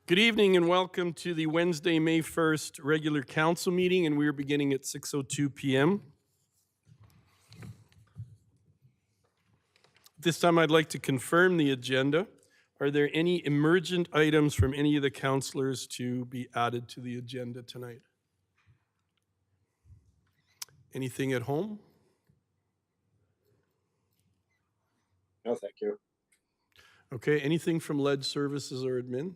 Good evening and welcome to the Wednesday, May 1st regular council meeting, and we are beginning at 6:02 p.m. This time I'd like to confirm the agenda. Are there any emergent items from any of the councillors to be added to the agenda tonight? Anything at home? No, thank you. Okay, anything from lead services or admin?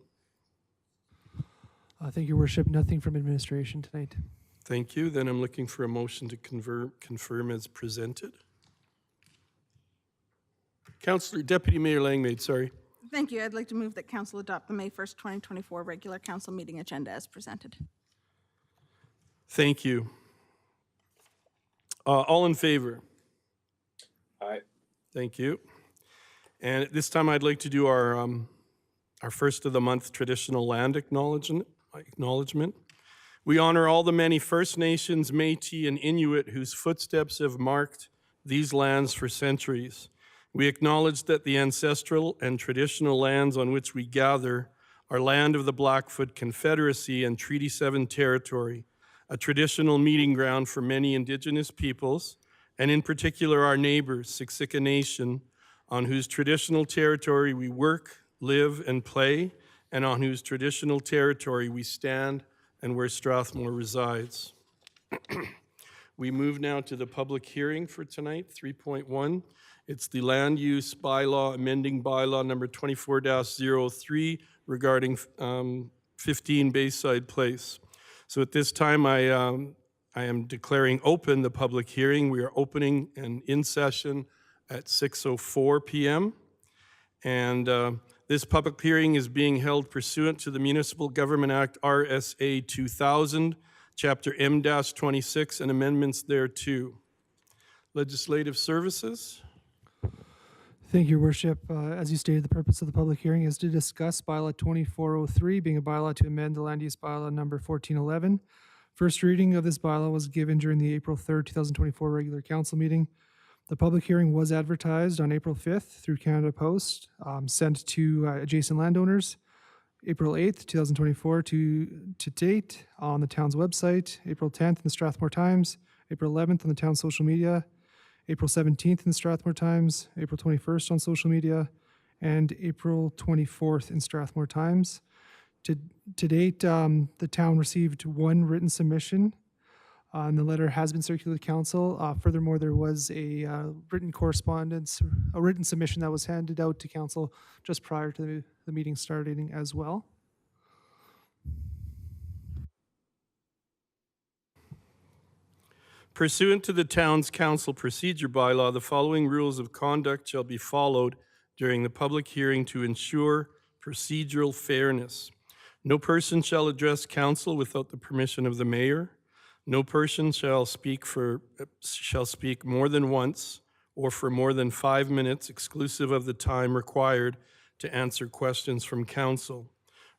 Thank you, Worship. Nothing from administration tonight. Thank you. Then I'm looking for a motion to confirm as presented. Councillor Deputy Mayor Langmaid, sorry. Thank you. I'd like to move that council adopt the May 1st, 2024 regular council meeting agenda as presented. Thank you. All in favor? Aye. Thank you. And at this time, I'd like to do our first of the month traditional land acknowledgement. We honor all the many First Nations, Métis, and Inuit whose footsteps have marked these lands for centuries. We acknowledge that the ancestral and traditional lands on which we gather are land of the Blackfoot Confederacy and Treaty 7 territory, a traditional meeting ground for many Indigenous peoples, and in particular our neighbors, Siksika Nation, on whose traditional territory we work, live, and play, and on whose traditional territory we stand and where Strathmore resides. We move now to the public hearing for tonight, 3.1. It's the land use bylaw, amending bylaw number 24-03 regarding 15 Bayside Place. So at this time, I am declaring open the public hearing. We are opening and in session at 6:04 p.m. And this public hearing is being held pursuant to the Municipal Government Act RSA 2000, Chapter M-26, and amendments thereto. Legislative Services. Thank you, Worship. As you stated, the purpose of the public hearing is to discuss bylaw 2403, being a bylaw to amend the land use bylaw number 1411. First reading of this bylaw was given during the April 3rd, 2024 regular council meeting. The public hearing was advertised on April 5th through Canada Post, sent to adjacent landowners, April 8th, 2024 to date on the town's website, April 10th in the Strathmore Times, April 11th on the town's social media, April 17th in the Strathmore Times, April 21st on social media, and April 24th in Strathmore Times. To date, the town received one written submission, and the letter has been circulated to council. Furthermore, there was a written correspondence, a written submission that was handed out to council just prior to the meeting starting as well. Pursuant to the town's council procedure bylaw, the following rules of conduct shall be followed during the public hearing to ensure procedural fairness. No person shall address council without the permission of the mayor. No person shall speak more than once or for more than 5 minutes, exclusive of the time required to answer questions from council.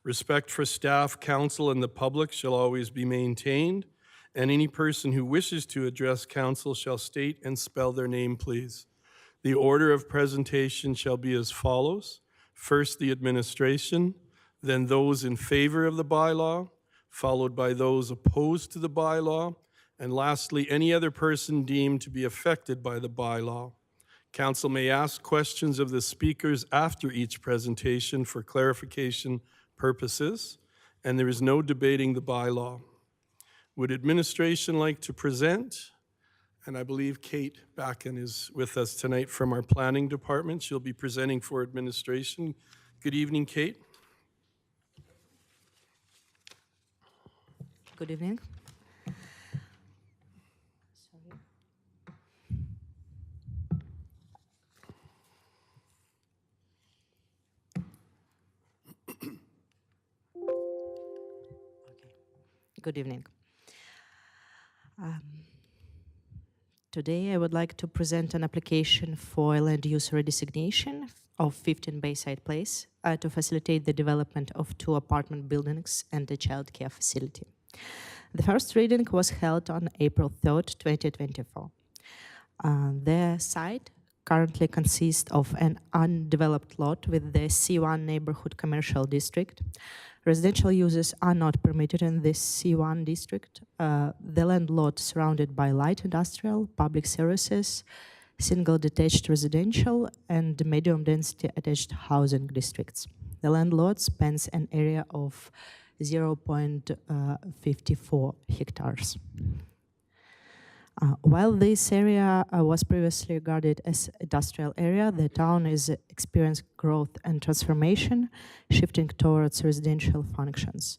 Respect for staff, council, and the public shall always be maintained, and any person who wishes to address council shall state and spell their name, please. The order of presentation shall be as follows. First, the administration, then those in favor of the bylaw, followed by those opposed to the bylaw, and lastly, any other person deemed to be affected by the bylaw. Council may ask questions of the speakers after each presentation for clarification purposes, and there is no debating the bylaw. Would administration like to present? And I believe Kate Backen is with us tonight from our planning department. She'll be presenting for administration. Good evening, Kate. Good evening. Good evening. Today I would like to present an application for land use redesignation of 15 Bayside Place to facilitate the development of 2 apartment buildings and a childcare facility. The first reading was held on April 3rd, 2024. The site currently consists of an undeveloped lot with the C1 neighborhood commercial district. Residential uses are not permitted in this C1 district. The land lot surrounded by light industrial, public services, single detached residential, and medium density attached housing districts. The land lot spans an area of 0.54 hectares. While this area was previously regarded as industrial area, the town is experiencing growth and transformation, shifting towards residential functions.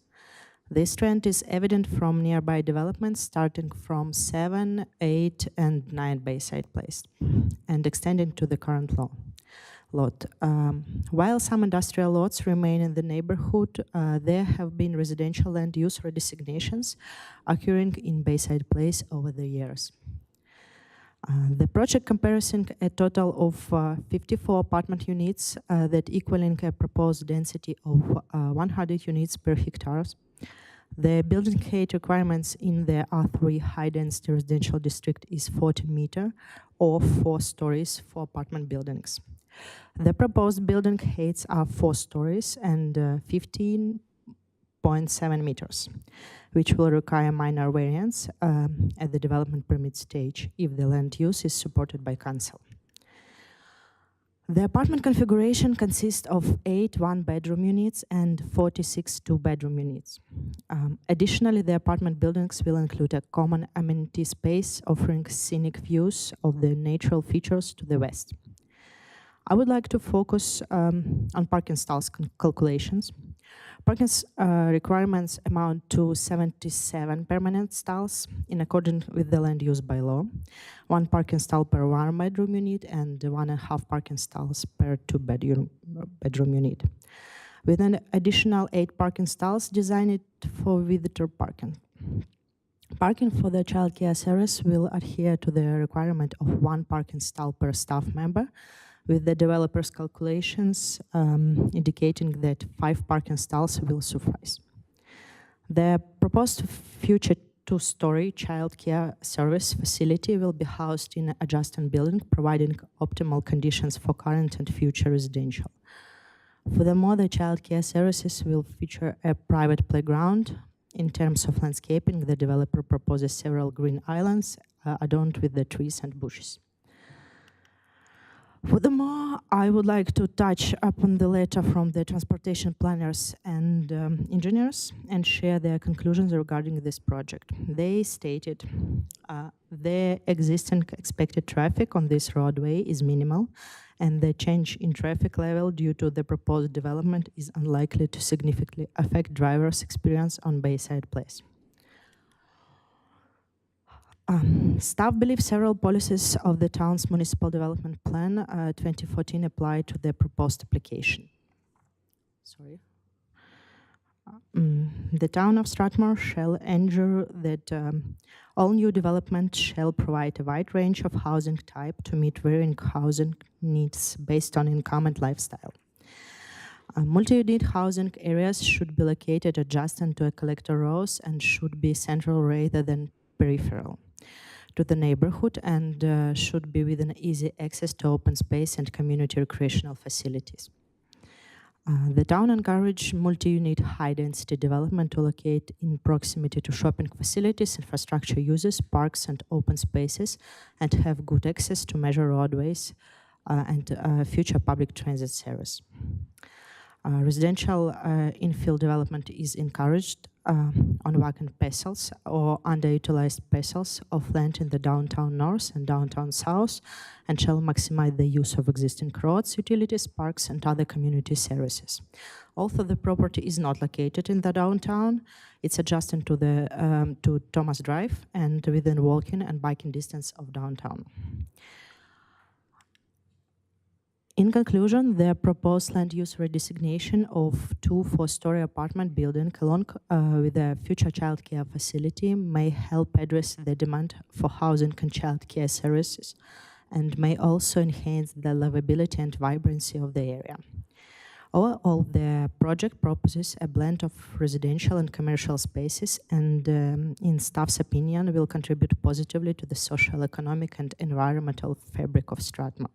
This trend is evident from nearby developments starting from 7, 8, and 9 Bayside Place and extending to the current lot. While some industrial lots remain in the neighborhood, there have been residential land use redesignations occurring in Bayside Place over the years. The project comparison a total of 54 apartment units that equaling a proposed density of 100 units per hectares. The building height requirements in the R3 high-density residential district is 40 meters or 4 stories for apartment buildings. The proposed building heights are 4 stories and 15.7 meters, which will require minor variance at the development permit stage if the land use is supported by council. The apartment configuration consists of 8 one-bedroom units and 46 two-bedroom units. Additionally, the apartment buildings will include a common amenity space offering scenic views of the natural features to the west. I would like to focus on parking stalls calculations. Parking requirements amount to 77 permanent stalls in accordance with the land use bylaw, 1 parking stall per 1 bedroom unit and 1.5 parking stalls per 2 bedroom unit, with an additional 8 parking stalls designed for visitor parking. Parking for the childcare service will adhere to the requirement of 1 parking stall per staff member, with the developer's calculations indicating that 5 parking stalls will suffice. The proposed future 2-story childcare service facility will be housed in an adjacent building, providing optimal conditions for current and future residential. Furthermore, the childcare services will feature a private playground. In terms of landscaping, the developer proposes several green islands adorned with the trees and bushes. Furthermore, I would like to touch upon the letter from the transportation planners and engineers and share their conclusions regarding this project. They stated the existing expected traffic on this roadway is minimal, and the change in traffic level due to the proposed development is unlikely to significantly affect drivers' experience on Bayside Place. Staff believes several policies of the town's municipal development plan 2014 apply to the proposed application. The town of Strathmore shall ensure that all new development shall provide a wide range of housing type to meet varying housing needs based on income and lifestyle. Multi-unit housing areas should be located adjacent to a collector rows and should be central rather than peripheral to the neighborhood, and should be within easy access to open space and community recreational facilities. The town encourages multi-unit high-density development to locate in proximity to shopping facilities, infrastructure uses, parks and open spaces, and have good access to major roadways and future public transit service. Residential infill development is encouraged on vacant parcels or underutilized parcels of land in the downtown north and downtown south, and shall maximize the use of existing roads, utilities, parks, and other community services. Although the property is not located in the downtown, it's adjacent to to Thomas Drive and within walking and biking distance of downtown. In conclusion, the proposed land use redesignation of 2 4-story apartment buildings along with a future childcare facility may help address the demand for housing and childcare services, and may also enhance the livability and vibrancy of the area. Overall, the project proposes a blend of residential and commercial spaces, and in staff's opinion, will contribute positively to the social, economic, and environmental fabric of Strathmore.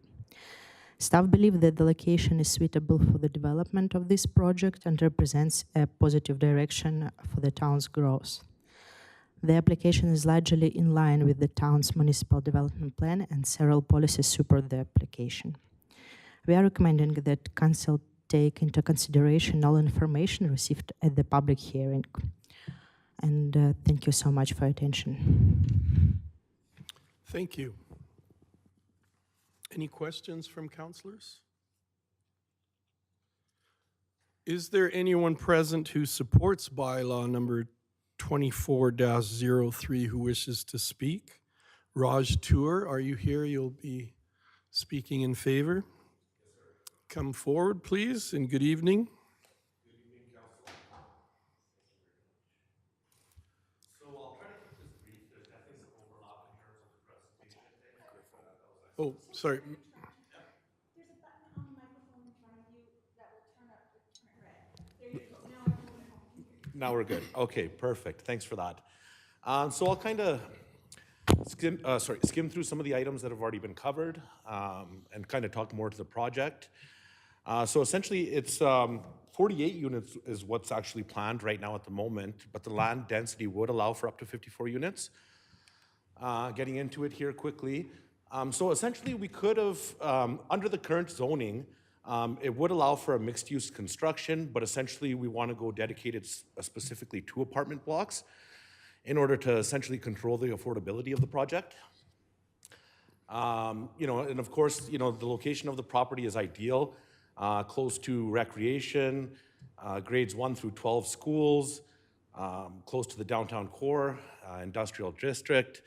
Staff believe that the location is suitable for the development of this project and represents a positive direction for the town's growth. The application is largely in line with the town's municipal development plan, and several policies support the application. We are recommending that council take into consideration all information received at the public hearing. And thank you so much for your attention. Thank you. Any questions from councilors? Is there anyone present who supports bylaw number 24-03 who wishes to speak? Raj Tour, are you here? You'll be speaking in favor. Come forward, please, and good evening. Oh, sorry. Now we're good. Okay, perfect. Thanks for that. So I'll kind of skim through some of the items that have already been covered and kind of talk more to the project. So essentially, it's 48 units is what's actually planned right now at the moment, but the land density would allow for up to 54 units. Getting into it here quickly. So essentially, we could have, under the current zoning, it would allow for a mixed-use construction, but essentially we want to go dedicated specifically to apartment blocks in order to essentially control the affordability of the project. You know, and of course, you know, the location of the property is ideal, close to recreation, grades 1 through 12 schools, close to the downtown core, industrial district.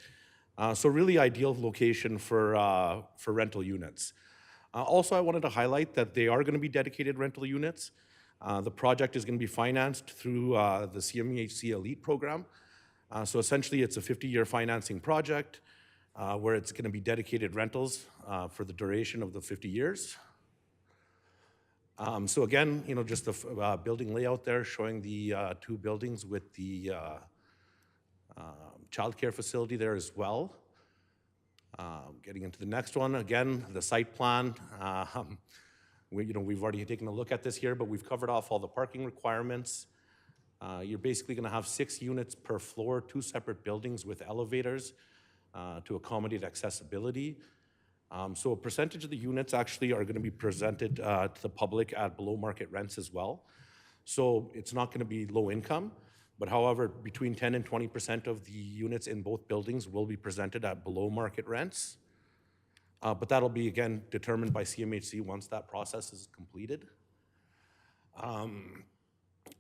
So really ideal location for rental units. Also, I wanted to highlight that they are going to be dedicated rental units. The project is going to be financed through the CMHC Elite program. So essentially, it's a 50-year financing project where it's going to be dedicated rentals for the duration of the 50 years. So again, you know, just the building layout there showing the 2 buildings with the childcare facility there as well. Getting into the next one, again, the site plan. We've already taken a look at this here, but we've covered off all the parking requirements. You're basically going to have 6 units per floor, 2 separate buildings with elevators to accommodate accessibility. So a percentage of the units actually are going to be presented to the public at below market rents as well. So it's not going to be low income. But however, between 10 and 20% of the units in both buildings will be presented at below market rents. But that'll be, again, determined by CMHC once that process is completed.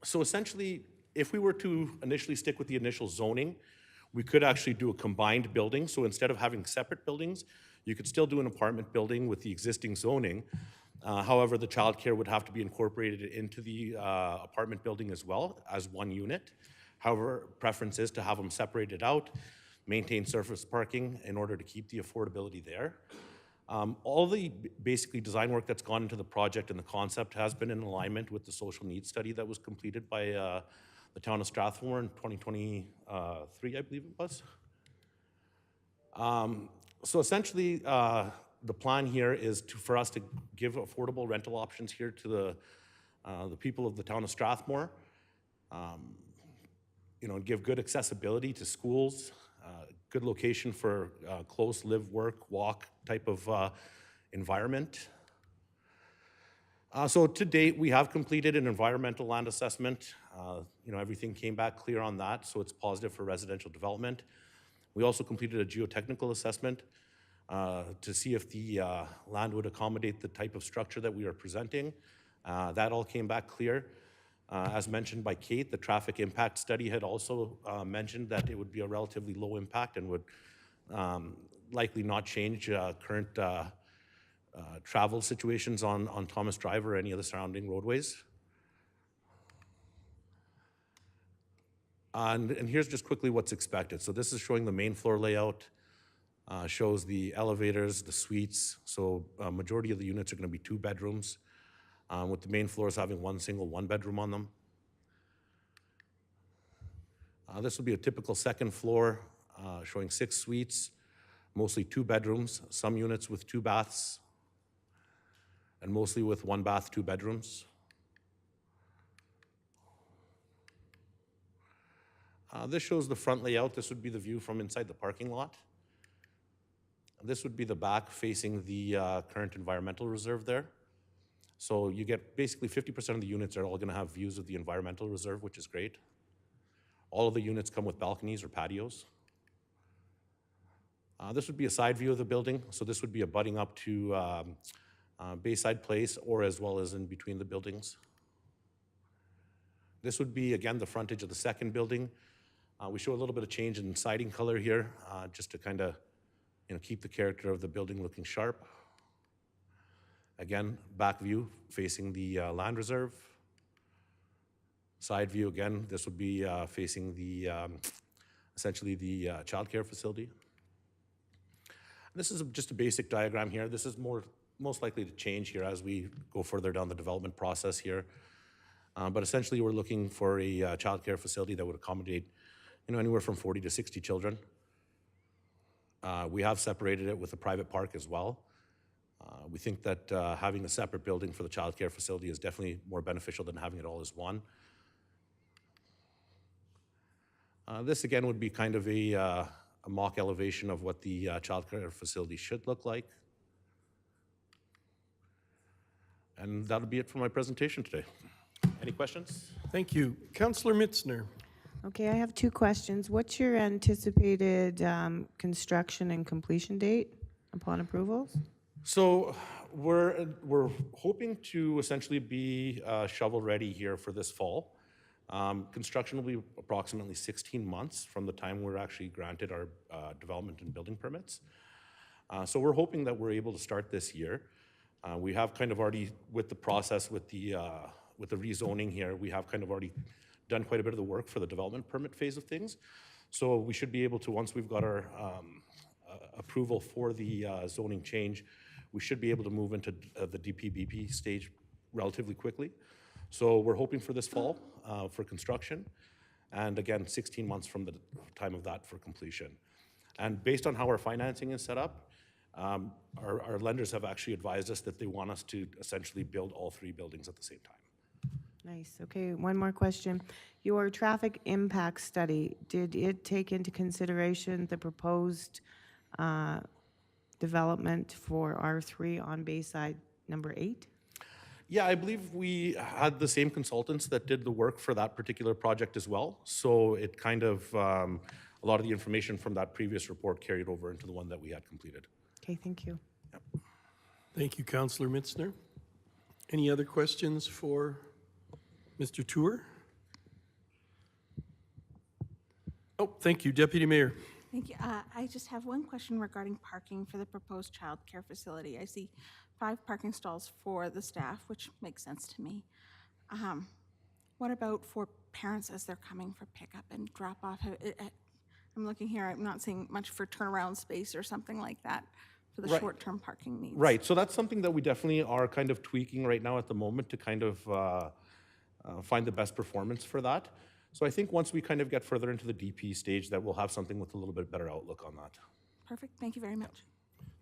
So essentially, if we were to initially stick with the initial zoning, we could actually do a combined building. So instead of having separate buildings, you could still do an apartment building with the existing zoning. However, the childcare would have to be incorporated into the apartment building as well as one unit. However, preference is to have them separated out, maintain surface parking in order to keep the affordability there. All the basically design work that's gone into the project and the concept has been in alignment with the social needs study that was completed by the town of Strathmore in 2023, I believe it was. So essentially, the plan here is for us to give affordable rental options here to the people of the town of Strathmore. Give good accessibility to schools, good location for close live, work, walk type of environment. So to date, we have completed an environmental land assessment. Everything came back clear on that, so it's positive for residential development. We also completed a geotechnical assessment to see if the land would accommodate the type of structure that we are presenting. That all came back clear. As mentioned by Kate, the traffic impact study had also mentioned that it would be a relatively low impact and would likely not change current travel situations on Thomas Drive or any of the surrounding roadways. And here's just quickly what's expected. So this is showing the main floor layout, shows the elevators, the suites. So a majority of the units are going to be 2 bedrooms, with the main floors having one single 1-bedroom on them. This will be a typical second floor, showing 6 suites, mostly 2 bedrooms, some units with 2 baths. and mostly with 1 bath, 2 bedrooms. This shows the front layout. This would be the view from inside the parking lot. This would be the back facing the current environmental reserve there. So you get basically 50% of the units are all going to have views of the environmental reserve, which is great. All of the units come with balconies or patios. This would be a side view of the building. So this would be abutting up to Bayside Place, or as well as in between the buildings. This would be, again, the frontage of the second building. We show a little bit of change in siding color here, just to kind of keep the character of the building looking sharp. Again, back view facing the land reserve. Side view, again, this would be facing the, essentially the childcare facility. This is just a basic diagram here. This is most likely to change here as we go further down the development process here. But essentially, we're looking for a childcare facility that would accommodate, anywhere from 40 to 60 children. We have separated it with a private park as well. We think that having a separate building for the childcare facility is definitely more beneficial than having it all as one. This again would be kind of a mock elevation of what the childcare facility should look like. And that'll be it for my presentation today. Any questions? Thank you. Councillor Mitzner. Okay, I have 2 questions. What's your anticipated construction and completion date upon approvals? So we're hoping to essentially be shovel ready here for this fall. Construction will be approximately 16 months from the time we're actually granted our development and building permits. So we're hoping that we're able to start this year. We have kind of already, with the process, with the rezoning here, we have kind of already done quite a bit of the work for the development permit phase of things. So we should be able to, once we've got our approval for the zoning change, we should be able to move into the DPBP stage relatively quickly. So we're hoping for this fall for construction, and again, 16 months from the time of that for completion. And based on how our financing is set up, our lenders have actually advised us that they want us to essentially build all 3 buildings at the same time. Nice. Okay, one more question. Your traffic impact study, did it take into consideration the proposed development for R3 on Bayside number 8? Yeah, I believe we had the same consultants that did the work for that particular project as well. So it kind of, a lot of the information from that previous report carried over into the one that we had completed. Okay, thank you. Thank you, Councillor Mitzner. Any other questions for Mr. Tour? Oh, thank you, Deputy Mayor. Thank you. I just have one question regarding parking for the proposed childcare facility. I see 5 parking stalls for the staff, which makes sense to me. What about for parents as they're coming for pickup and drop off? I'm looking here, I'm not seeing much for turnaround space or something like that for the Right. short-term parking needs. Right, so that's something that we definitely are kind of tweaking right now at the moment to kind of find the best performance for that. So I think once we kind of get further into the DP stage, that we'll have something with a little bit better outlook on that. Perfect, thank you very much.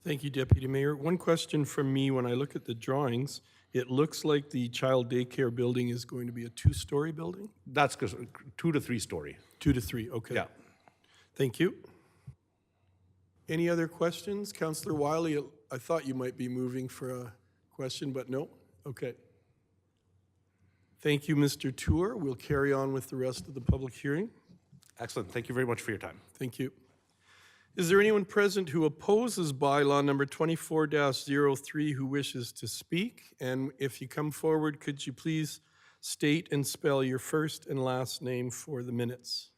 Thank you, Deputy Mayor. One question from me, when I look at the drawings, it looks like the child daycare building is going to be a 2-story building? That's 2 to 3 story. 2 to 3, okay. Yeah. Thank you. Any other questions? Councillor Wiley, I thought you might be moving for a question, but no? Okay. Thank you, Mr. Tour. We'll carry on with the rest of the public hearing. Excellent, thank you very much for your time. Thank you. Is there anyone present who opposes bylaw number 24-03 who wishes to speak? And if you come forward, could you please state and spell your first and last name for the minutes?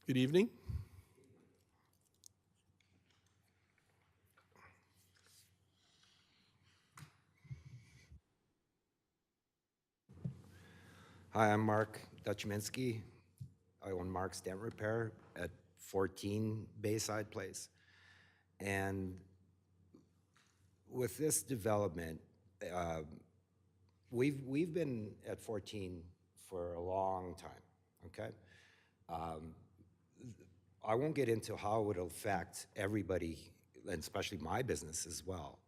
Good evening. Hi, I'm Mark Dutchminski. I own Mark's Dent Repair at 14 Bayside Place. And with this development, we've been at 14 for a long time, okay? I won't get into how it will affect everybody, and especially my business as well.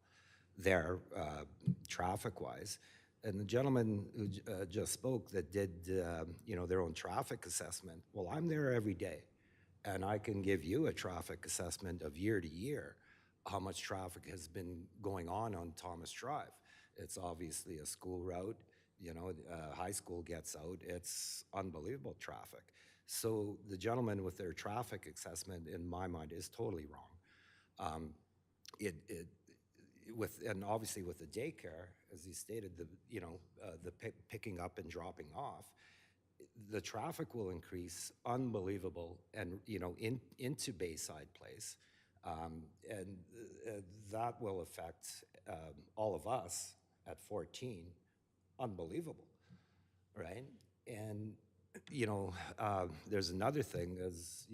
there, traffic-wise. And the gentleman who just spoke that did, their own traffic assessment, well, I'm there every day, and I can give you a traffic assessment of year to year, how much traffic has been going on Thomas Drive. It's obviously a school route, high school gets out, it's unbelievable traffic. So the gentleman with their traffic assessment, in my mind, is totally wrong. And obviously with the daycare, as he stated, the picking up and dropping off, the traffic will increase unbelievable, and into Bayside Place, and that will affect all of us at 14, unbelievable, right? And there's another thing, as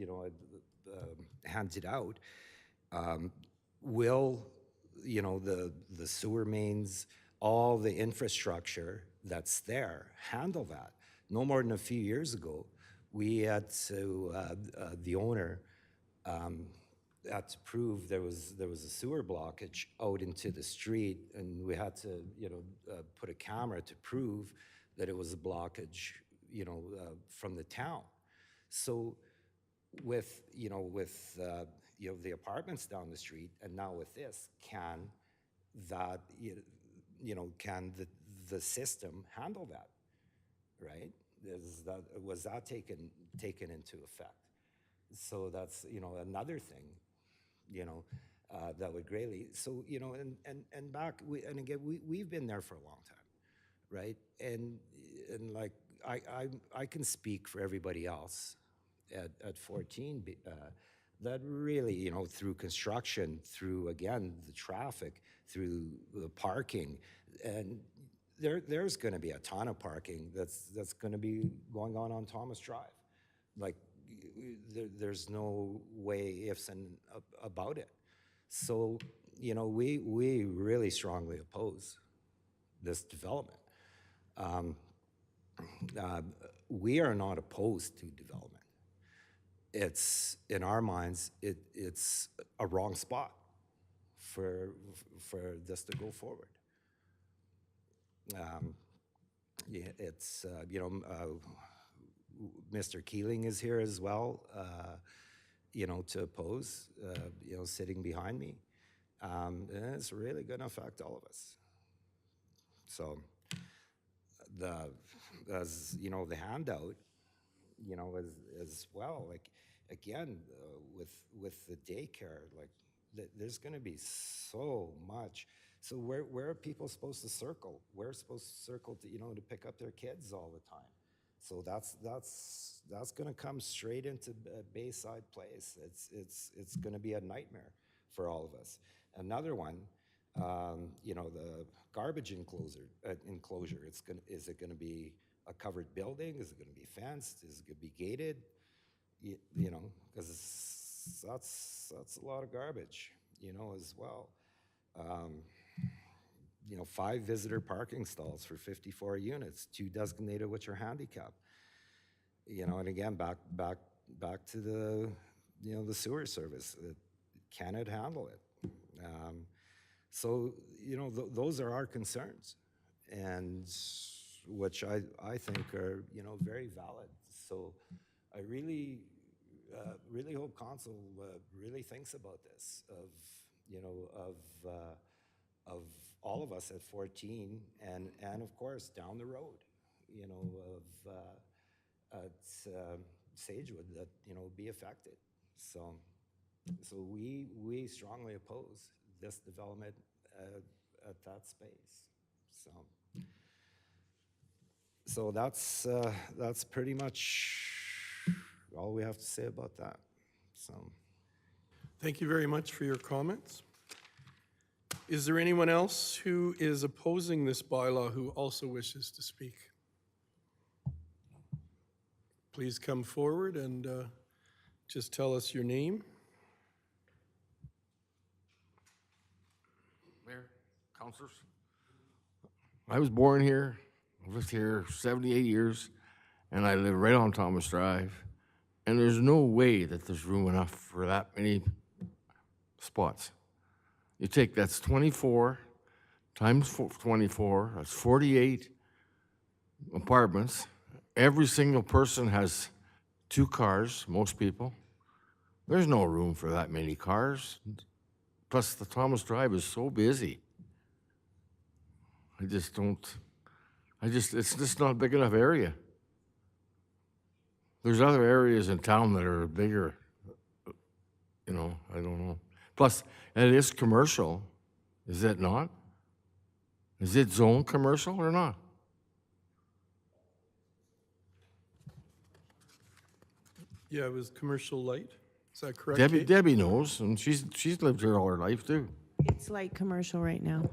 handed out, will the sewer mains, all the infrastructure that's there, handle that? No more than a few years ago, we had to, the owner had to prove there was a sewer blockage out into the street, and we had to, put a camera to prove that it was a blockage, from the town. So with the apartments down the street, and now with this, can the system handle that, right? Was that taken into effect? So that's, another thing, that would greatly, so, and back, again, we've been there for a long time, right? And like, I can speak for everybody else at 14, that really, through construction, through, again, the traffic, through the parking, and there's going to be a ton of parking that's going to be going on Thomas Drive. Like, there's no way ifs and about it. So, we really strongly oppose this development. We are not opposed to development. It's, in our minds, it's a wrong spot for this to go forward. Mr. Keeling is here as well, to oppose, sitting behind me. And it's really going to affect all of us. So, as the handout, as well, like, again, with the daycare, like, there's going to be so much. So where are people supposed to circle? We're supposed to circle to, to pick up their kids all the time. So that's going to come straight into Bayside Place. It's going to be a nightmare for all of us. Another one, the garbage enclosure. Is it going to be a covered building? Is it going to be fenced? Is it going to be gated? Because that's a lot of garbage, as well. 5 visitor parking stalls for 54 units, 2 designated which are handicapped. And again, back to the, the sewer service. Can it handle it? So, those are our concerns, and which I think are, very valid. So I really hope council really thinks about this, of all of us at 14, and of course down the road, at Sagewood, that be affected. So we strongly oppose this development at that space. So that's pretty much all we have to say about that. So. Thank you very much for your comments. Is there anyone else who is opposing this bylaw who also wishes to speak? Please come forward and just tell us your name. Mayor, councilors. I was born here, lived here 78 years, and I live right on Thomas Drive. And there's no way that there's room enough for that many spots. You take, that's 24, times 24, that's 48 apartments. Every single person has 2 cars, most people. There's no room for that many cars. Plus, the Thomas Drive is so busy. It's just not a big enough area. There's other areas in town that are bigger, I don't know. Plus, it is commercial, is it not? Is it zone commercial or not? Yeah, it was commercial light. Is that correct, Kate? Debbie knows, and she's lived here all her life too. It's light commercial right now.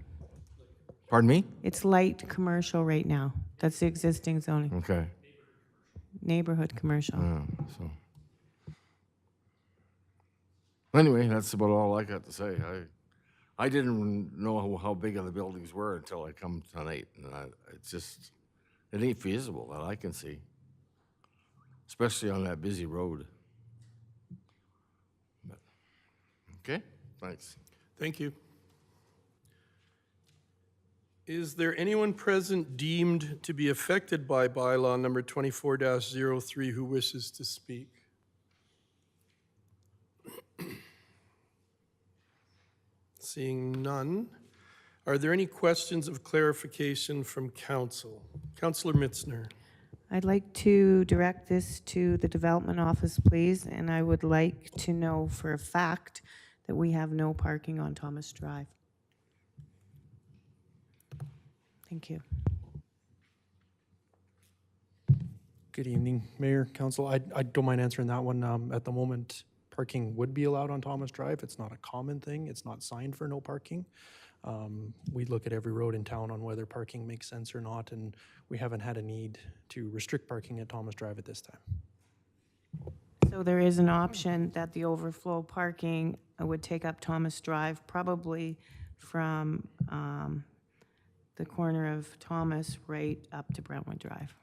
Pardon me? It's light commercial right now. That's the existing zoning. Okay. Neighborhood commercial. So. Anyway, that's about all I got to say. I didn't know how big of the buildings were until I come tonight, and it ain't feasible that I can see, especially on that busy road. But, okay, thanks. Thank you. Is there anyone present deemed to be affected by bylaw number 24-03 who wishes to speak? Seeing none, are there any questions of clarification from council? Councillor Mitzner. I'd like to direct this to the development office, please, and I would like to know for a fact that we have no parking on Thomas Drive. Thank you. Good evening, Mayor, Council. I don't mind answering that one. At the moment, parking would be allowed on Thomas Drive. It's not a common thing. It's not signed for no parking. We look at every road in town on whether parking makes sense or not, and we haven't had a need to restrict parking at Thomas Drive at this time. So there is an option that the overflow parking would take up Thomas Drive, probably from the corner of Thomas right up to Brentwood Drive.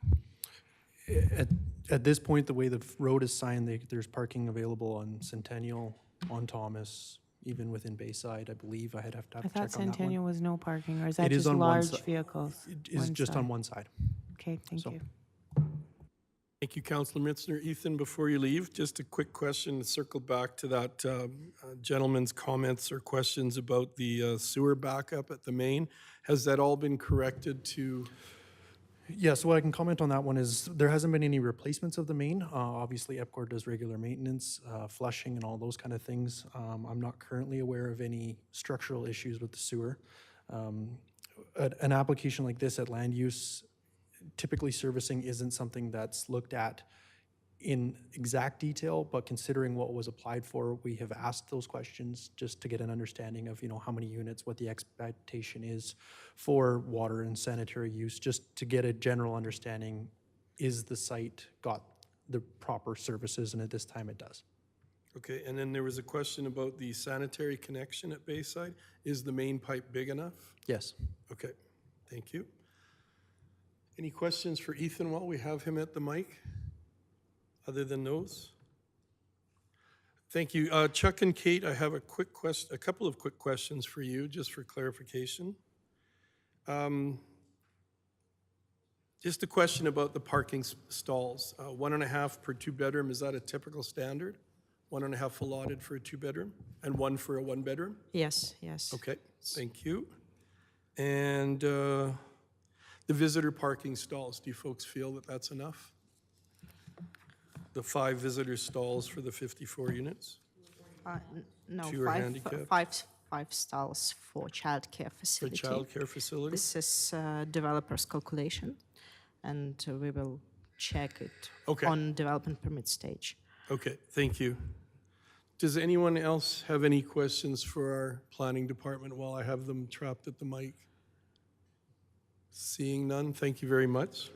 At this point, the way the road is signed, there's parking available on Centennial, on Thomas, even within Bayside, I believe. I'd have to I check thought on that one. Centennial was no parking, or is that It is just on one large si- vehicles? It is One just side. on one side. Okay, thank So- you. Thank you, Councillor Mitzner. Ethan, before you leave, just a quick question to circle back to that gentleman's comments or questions about the sewer backup at the main. Has that all been corrected to? Yeah, so what I can comment on that one is there hasn't been any replacements of the main. Obviously, EPCOR does regular maintenance, flushing and all those kind of things. I'm not currently aware of any structural issues with the sewer. An application like this at land use, typically servicing isn't something that's looked at in exact detail, but considering what was applied for, we have asked those questions just to get an understanding of, how many units, what the expectation is for water and sanitary use, just to get a general understanding, is the site got the proper services, and at this time it does. Okay, and then there was a question about the sanitary connection at Bayside. Is the main pipe big enough? Yes. Okay, thank you. Any questions for Ethan while we have him at the mic, other than those? Thank you. Chuck and Kate, I have a couple of quick questions for you, just for clarification. Just a question about the parking stalls. 1.5 per 2-bedroom, is that a typical standard? 1.5 allotted for a 2-bedroom and 1 for a 1-bedroom? Yes. Okay, thank you. And the visitor parking stalls, do you folks feel that that's enough? The 5 visitor stalls for the 54 units? No, 2 are handicapped? five stalls for childcare For facility. childcare facilities? This is developer's calculation, and we will check it Okay. on development permit stage. Okay, thank you. Does anyone else have any questions for our planning department while I have them trapped at the mic? Seeing none, thank you very much.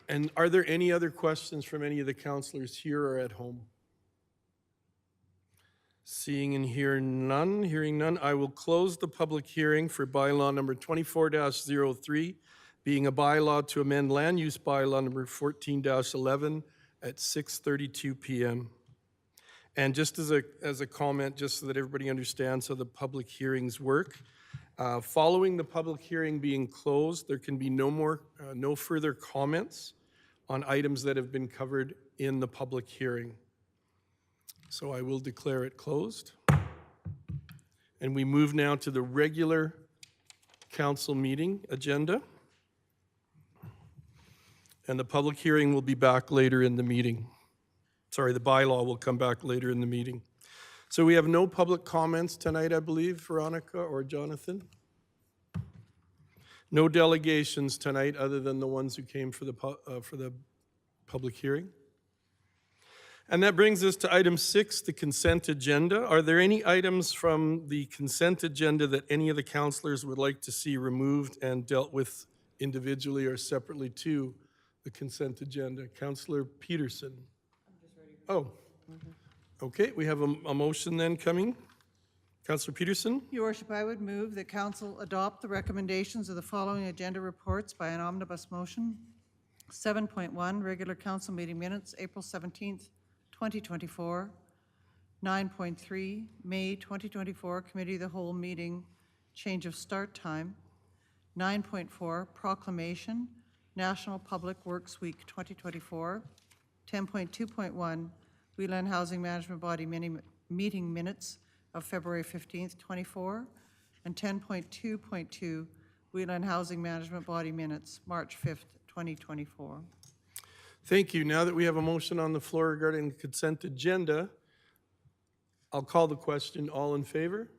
And are there any other questions from any of the councillors here or at home? Seeing and hearing none, I will close the public hearing for bylaw number 24-03, being a bylaw to amend land use bylaw number 14-11 at 6:32 p.m. And just as a comment, just so that everybody understands how the public hearings work, following the public hearing being closed, there can be no further comments on items that have been covered in the public hearing. So I will declare it closed. And we move now to the regular council meeting agenda. And the public hearing will be back later in the meeting. Sorry, the bylaw will come back later in the meeting. So we have no public comments tonight, I believe, Veronica or Jonathan? No delegations tonight other than the ones who came for the public hearing. And that brings us to item 6, the consent agenda. Are there any items from the consent agenda that any of the councillors would like to see removed and dealt with individually or separately to the consent agenda? Councillor Peterson. Oh, okay, we have a motion then coming. Councillor Peterson? Your Worship, I would move that council adopt the recommendations of the following agenda reports by an omnibus motion. 7.1, regular council meeting minutes, April 17th, 2024. 9.3, May 2024, committee of the whole meeting, change of start time. 9.4, proclamation, National Public Works Week 2024. 10.2.1, Wheeland Housing Management Body meeting minutes of February 15th, 24, and 10.2.2, Wheeland Housing Management Body minutes, March 5th, 2024. Thank you. Now that we have a motion on the floor regarding the consent agenda, I'll call the question. All in favor?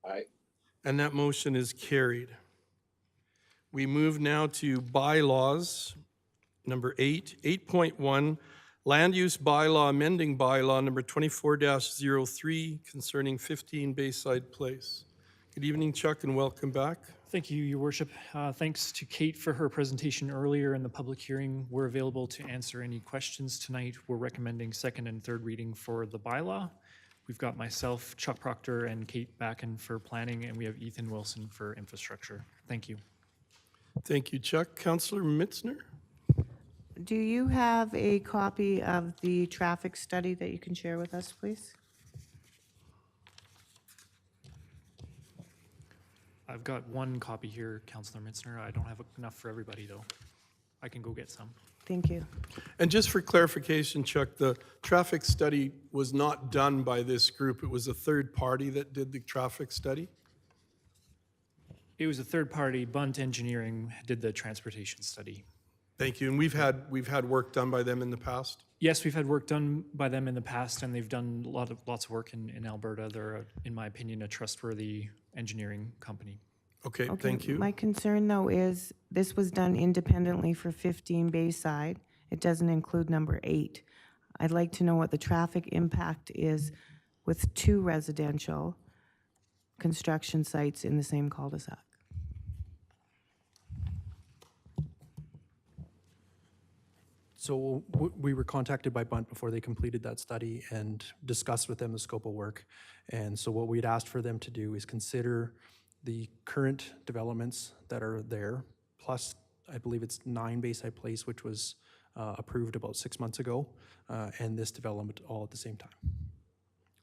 Aye. And that motion is carried. We move now to bylaws, number 8. 8.1, land use bylaw amending bylaw number 24-03 concerning 15 Bayside Place. Good evening, Chuck, and welcome back. Thank you, Your Worship. Thanks to Kate for her presentation earlier in the public hearing. We're available to answer any questions tonight. We're recommending second and third reading for the bylaw. We've got myself, Chuck Proctor, and Kate Backen for planning, and we have Ethan Wilson for infrastructure. Thank you. Thank you, Chuck. Councillor Mitzner? Do you have a copy of the traffic study that you can share with us, please? I've got one copy here, Councillor Mitzner. I don't have enough for everybody, though. I can go get some. Thank you. And just for clarification, Chuck, the traffic study was not done by this group. It was a third party that did the traffic study? It was a third party. Bunt Engineering did the transportation study. Thank you. And we've had work done by them in the past? Yes, we've had work done by them in the past, and they've done lots of work in Alberta. They're, in my opinion, a trustworthy engineering company. Okay, thank you. My concern, though, is this was done independently for 15 Bayside. It doesn't include number 8. I'd like to know what the traffic impact is with 2 residential construction sites in the same cul-de-sac. So we were contacted by Bunt before they completed that study and discussed with them the scope of work. And so what we'd asked for them to do is consider the current developments that are there, plus I believe it's 9 Bayside Place, which was approved about 6 months ago, and this development all at the same time.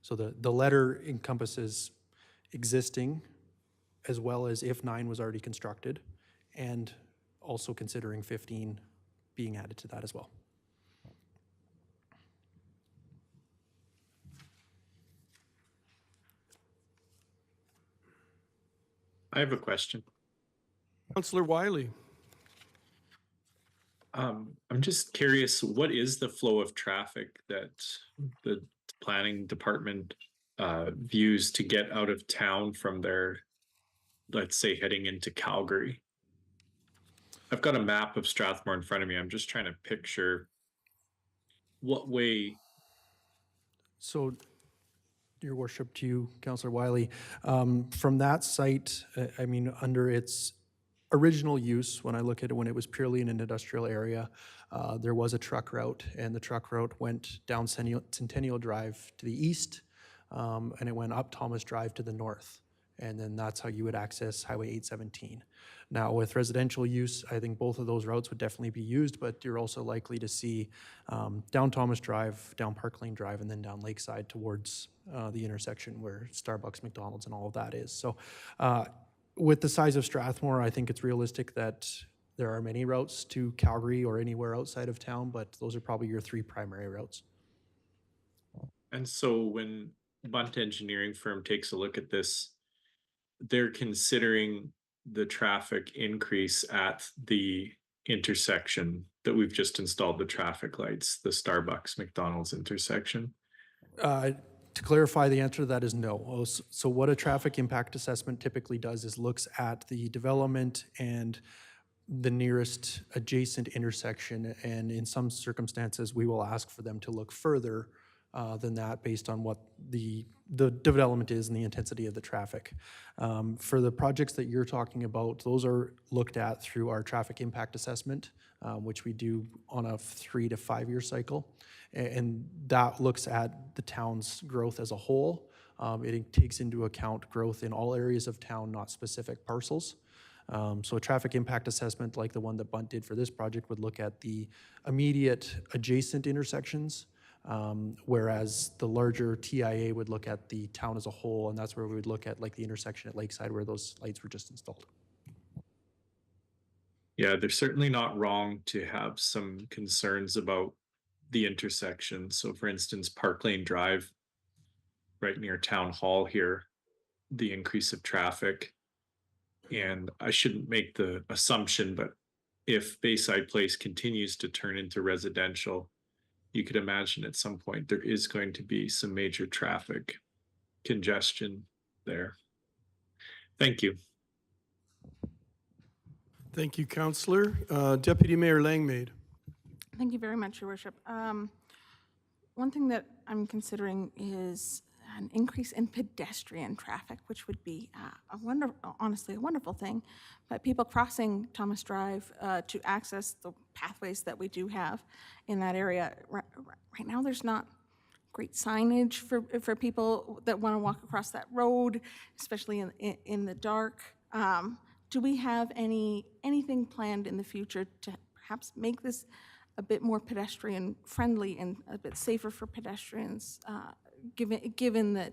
So the letter encompasses existing as well as if 9 was already constructed, and also considering 15 being added to that as well. I have a question. Councillor Wiley. I'm just curious, what is the flow of traffic that the planning department views to get out of town from their, let's say, heading into Calgary? I've got a map of Strathmore in front of me. I'm just trying to picture what way. So, Your Worship, to you, Councillor Wiley, from that site, I mean, under its original use, when I look at it, when it was purely in an industrial area, there was a truck route, and the truck route went down Centennial Drive to the east, and it went up Thomas Drive to the north. and then that's how you would access Highway 817. Now, with residential use, I think both of those routes would definitely be used, but you're also likely to see down Thomas Drive, down Park Lane Drive, and then down Lakeside towards the intersection where Starbucks, McDonald's, and all of that is. So with the size of Strathmore, I think it's realistic that there are many routes to Calgary or anywhere outside of town, but those are probably your three primary routes. And so when Bunt Engineering Firm takes a look at this, they're considering the traffic increase at the intersection that we've just installed the traffic lights, the Starbucks McDonald's intersection. To clarify, the answer to that is no. So what a traffic impact assessment typically does is looks at the development and the nearest adjacent intersection, and in some circumstances, we will ask for them to look further than that based on what the development is and the intensity of the traffic. For the projects that you're talking about, those are looked at through our traffic impact assessment, which we do on a 3 to 5 year cycle. And that looks at the town's growth as a whole. It takes into account growth in all areas of town, not specific parcels. So a traffic impact assessment like the one that Bunt did for this project would look at the immediate adjacent intersections, whereas the larger TIA would look at the town as a whole, and that's where we would look at like the intersection at Lakeside where those lights were just installed. Yeah, they're certainly not wrong to have some concerns about the intersection. So for instance, Park Lane Drive, right near Town Hall here, the increase of traffic. And I shouldn't make the assumption, but if Bayside Place continues to turn into residential, you could imagine at some point there is going to be some major traffic congestion there. Thank you. Thank you, Councillor. Deputy Mayor Langmaid. Thank you very much, Your Worship. One thing that I'm considering is an increase in pedestrian traffic, which would be honestly a wonderful thing. But people crossing Thomas Drive to access the pathways that we do have in that area, right now there's not great signage for people that want to walk across that road, especially in the dark. Do we have anything planned in the future to perhaps make this a bit more pedestrian friendly and a bit safer for pedestrians, given that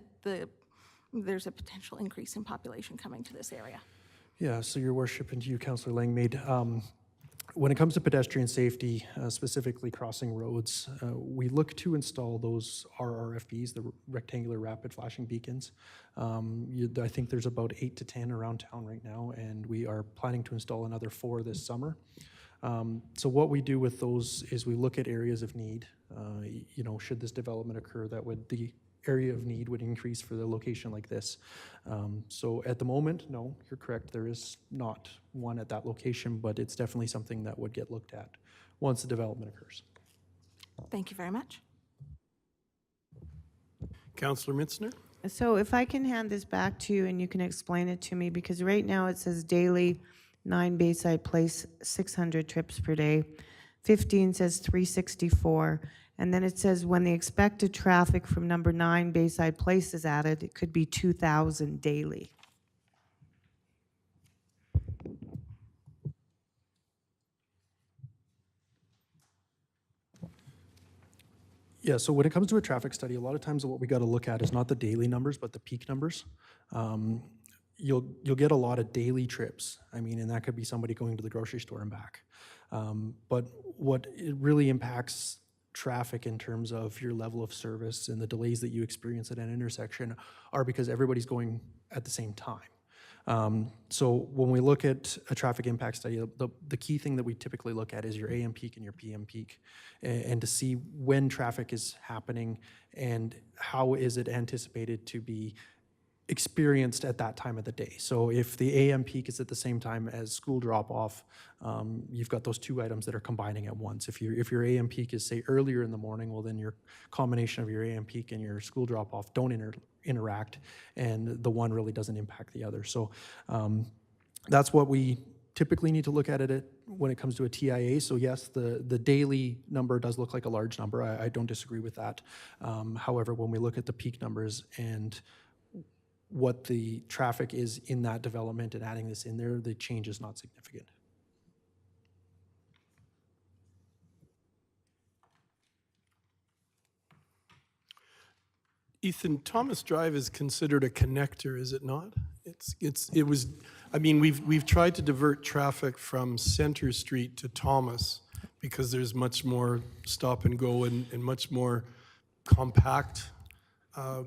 there's a potential increase in population coming to this area? Yeah, so Your Worship, and to you, Councillor Langmaid, when it comes to pedestrian safety, specifically crossing roads, we look to install those RRFBs, the rectangular rapid flashing beacons. I think there's about 8 to 10 around town right now, and we are planning to install another 4 this summer. So what we do with those is we look at areas of need. Should this development occur, the area of need would increase for the location like this. So at the moment, no, you're correct, there is not one at that location, but it's definitely something that would get looked at once the development occurs. Thank you very much. Councillor Mitzner. So if I can hand this back to you and you can explain it to me, because right now it says daily 9 Bayside Place, 600 trips per day. 15 says 364. And then it says when the expected traffic from number 9 Bayside Place is added, it could be 2,000 daily. Yeah, so when it comes to a traffic study, a lot of times what we got to look at is not the daily numbers, but the peak numbers. You'll get a lot of daily trips. I mean, and that could be somebody going to the grocery store and back. But what it really impacts traffic in terms of your level of service and the delays that you experience at an intersection are because everybody's going at the same time. So when we look at a traffic impact study, the key thing that we typically look at is your AM peak and your PM peak, and to see when traffic is happening and how is it anticipated to be experienced at that time of the day. So if the AM peak is at the same time as school drop-off, you've got those two items that are combining at once. If your AM peak is, say, earlier in the morning, well, then your combination of your AM peak and your school drop-off don't interact, and the one really doesn't impact the other. So that's what we typically need to look at it when it comes to a TIA. So yes, the daily number does look like a large number. I don't disagree with that. However, when we look at the peak numbers and what the traffic is in that development and adding this in there, the change is not significant. Ethan, Thomas Drive is considered a connector, is it not? It was, I mean, we've tried to divert traffic from Center Street to Thomas because there's much more stop and go and much more compact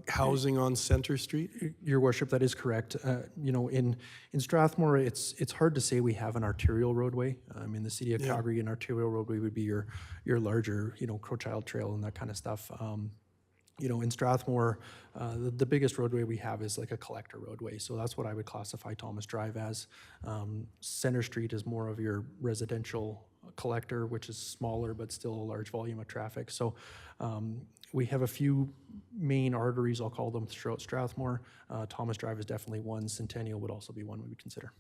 housing on Center Street. Your worship, that is correct. You know, in Strathmore, it's hard to say we have an arterial roadway. In the city of Calgary, an arterial roadway would be your larger, you know, Crowchild Trail and that kind of stuff. You know, in Strathmore, the biggest roadway we have is like a collector roadway. So that's what I would classify Thomas Drive as. Center Street is more of your residential collector, which is smaller but still a large volume of traffic. So we have a few main arteries, I'll call them, throughout Strathmore. Thomas Drive is definitely one. Centennial would also be one we would consider.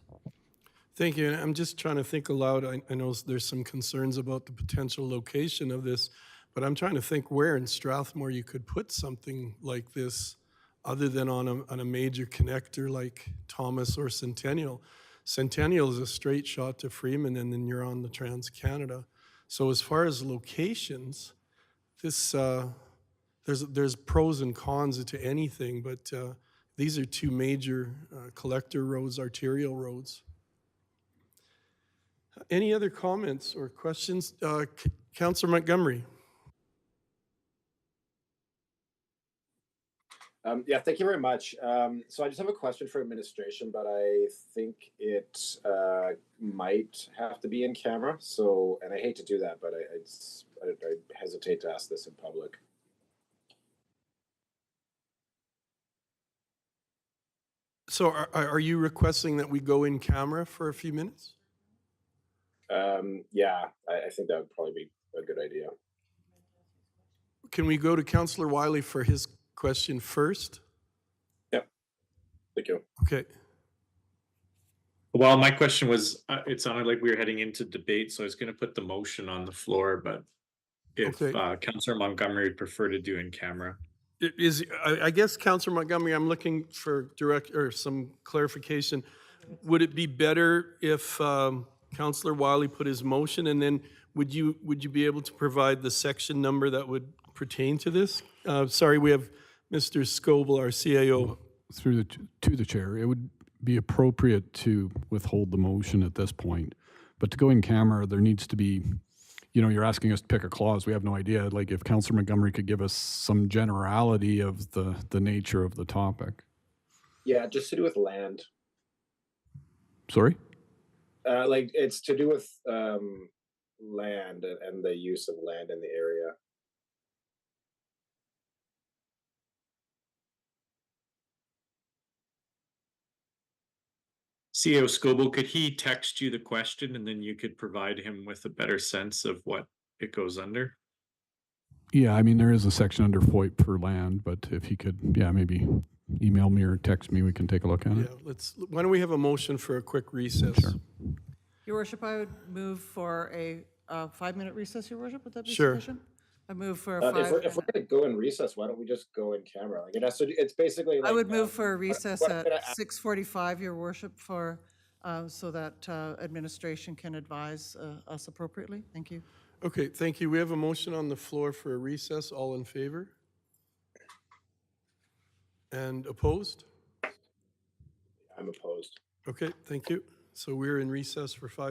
Thank you. And I'm just trying to think aloud. I know there's some concerns about the potential location of this, but I'm trying to think where in Strathmore you could put something like this other than on a major connector like Thomas or Centennial. Centennial is a straight shot to Freeman, and then you're on the Trans-Canada. So as far as locations, this there's pros and cons to anything, but these are two major collector roads, arterial roads. Any other comments or questions? Councillor Montgomery. Yeah, thank you very much. So I just have a question for administration, but I think it might have to be in camera. So, and I hate to do that, but I hesitate to ask this in public. So are you requesting that we go in camera for a few minutes? Yeah, I think that would probably be a good idea. Can we go to Councillor Wiley for his question first? Yep. Thank you. Okay. Well, my question was, it sounded like we were heading into debate, so I was going to put the motion on the floor, but if Okay. Councillor Montgomery would prefer to do in camera. I guess, Councillor Montgomery, I'm looking for some clarification. Would it be better if Councillor Wiley put his motion, and then would you be able to provide the section number that would pertain to this? Sorry, we have Mr. Scoble, our CAO. To the chair, it would be appropriate to withhold the motion at this point, but to go in camera, there needs to be, you know, you're asking us to pick a clause. We have no idea. Like if Councillor Montgomery could give us some generality of the nature of the topic. Yeah, just to do with land. Sorry? Like it's to do with land and the use of land in the area. CEO Scoble, could he text you the question and then you could provide him with a better sense of what it goes under? Yeah, I mean, there is a section under FOIP for land, but if he could, yeah, maybe email me or text me, we can take a look at Yeah, it. why don't we have a motion for a quick recess? Sure. Your worship, I would move for a 5-minute recess, your worship, would that be Sure. sufficient? I move for a If we're 5-minute. gonna go in recess, why don't we just go in camera? Like it's basically like I would move for a recess what I'm at gonna ask- 6:45, your worship, for, so that administration can advise us appropriately. Thank you. Okay, thank you. We have a motion on the floor for a recess. All in favor? And opposed? I'm opposed. Okay, thank you. So we're in recess for 5 minutes.